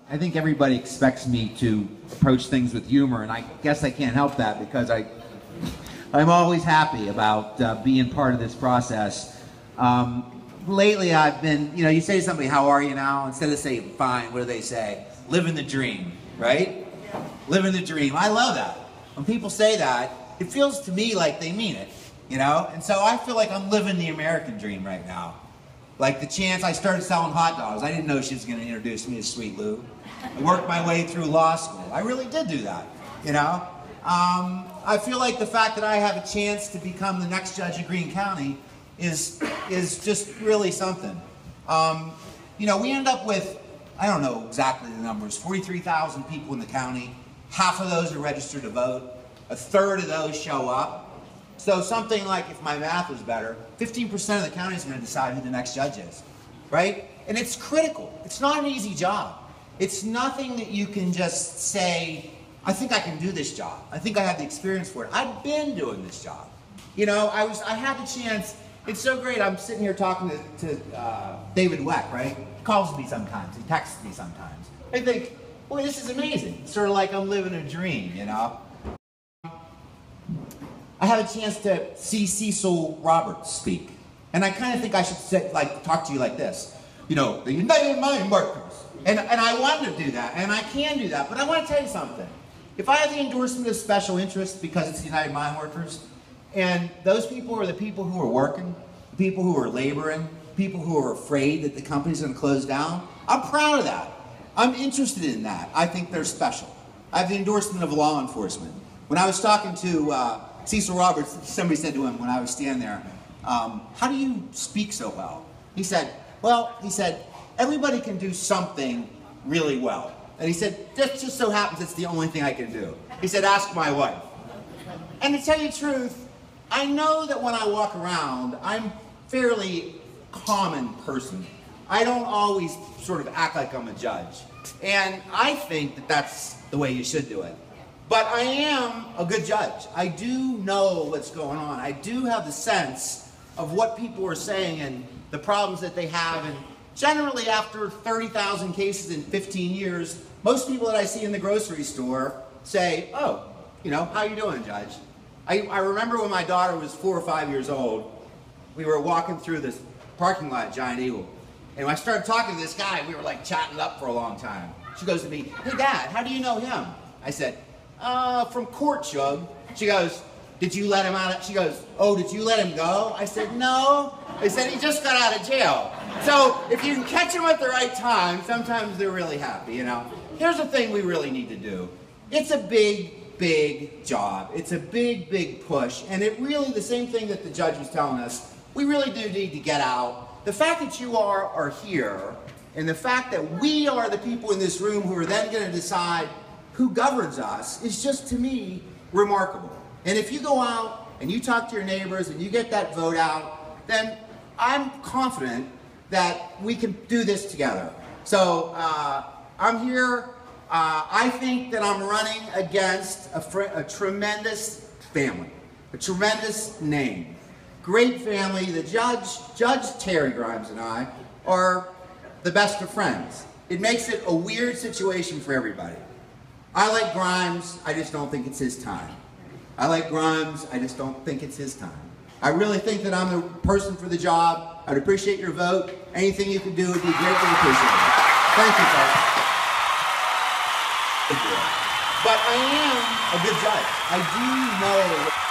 I think everybody expects me to approach things with humor, and I guess I can't help that because I'm always happy about being part of this process. Lately I've been, you say to somebody, how are you now? Instead of saying, fine, what do they say? Living the dream, right? Living the dream. I love that. When people say that, it feels to me like they mean it, And so I feel like I'm living the American dream right now. Like the chance I started selling hot dogs. I didn't know she was going to introduce me to Sweet Lou. I worked my way through law school. I really did do that, I feel like the fact that I have a chance to become the next judge of Greene County is just really something. We end up with, I don't know exactly the numbers, 43,000 people in the county. Half of those are registered to vote. A third of those show up. So something like, if my math was better, 15% of the county is going to decide who the next judge is, right? And it's critical. It's not an easy job. It's nothing that you can just say, I think I can do this job. I think I have the experience for it. I've been doing this job. I had the chance. It's so great. I'm sitting here talking to David Weck, right? He calls me sometimes. He texts me sometimes. I think, boy, this is amazing. It's sort of like I'm living a dream, I have a chance to see Cecil Roberts speak. And I kind of think I should talk to you like this. The United Mine Workers. And I want to do that, and I can do that. But I want to tell you something. If I have the endorsement of special interest because it's the United Mine Workers, and those people are the people who are working, the people who are laboring, people who are afraid that the company's going to close down, I'm proud of that. I'm interested in that. I think they're special. I have the endorsement of law enforcement. When I was talking to Cecil Roberts, somebody said to him when I was standing there, how do you speak so well? He said, everybody can do something really well. And he said, that just so happens it's the only thing I can do. He said, ask my wife. And to tell you the truth, I know that when I walk around, I'm fairly common person. I don't always sort of act like I'm a judge. And I think that that's the way you should do it. But I am a good judge. I do know what's going on. I do have the sense of what people are saying and the problems that they have. And generally, after 30,000 cases in 15 years, most people that I see in the grocery store say, oh, how you doing, Judge? I remember when my daughter was 4 or 5 years old, we were walking through this parking lot at Giant Eagle. And when I started talking to this guy, we were like chatting up for a long time. She goes to me, hey, Dad, how do you know him? I said, from court, Shug. She goes, did you let him out? She goes, oh, did you let him go? I said, no. I said, he just got out of jail. So if you can catch them at the right time, sometimes they're really happy, Here's the thing we really need to do. It's a big, big job. It's a big, big push. And it really, the same thing that the judge was telling us, we really do need to get out. The fact that you are here, and the fact that we are the people in this room who are then going to decide who governs us is just, to me, remarkable. And if you go out and you talk to your neighbors and you get that vote out, then I'm confident that we can do this together. So I'm here. I think that I'm running against a tremendous family, a tremendous name. Great family. The Judge Terry Grimes and I are the best of friends. It makes it a weird situation for everybody. I like Grimes, I just don't think it's his time. I like Grimes, I just don't think it's his time. I really think that I'm the person for the job. I'd appreciate your vote. Anything you can do would be greatly appreciated. Thank you, folks. But I am a good judge. I do know